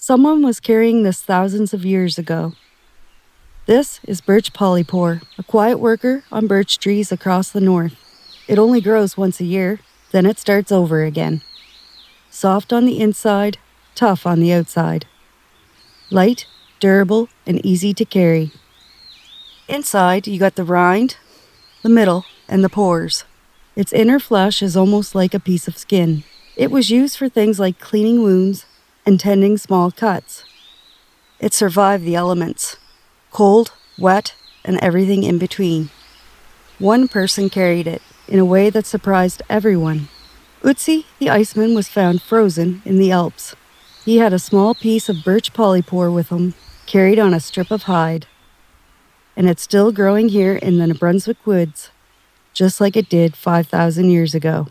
Someone was carrying this thousands of years ago. This is Birch Polypore, a quiet worker on birch trees across the north. It only grows once a year, then it starts over again. Soft on the inside, tough on the outside. Light, durable, and easy to carry. Inside, you got the rind, the middle, and the pores. Its inner flesh is almost like a piece of skin. It was used for things like cleaning wounds and tending small cuts. It survived the elements, cold, wet, and everything in between. One person carried it in a way that surprised everyone. Ötzi the Iceman was found frozen in the Alps. He had a small piece of birch polypore with him, carried on a strip of hide. And it's still growing here in the New Brunswick woods, just like it did 5,000 years ago.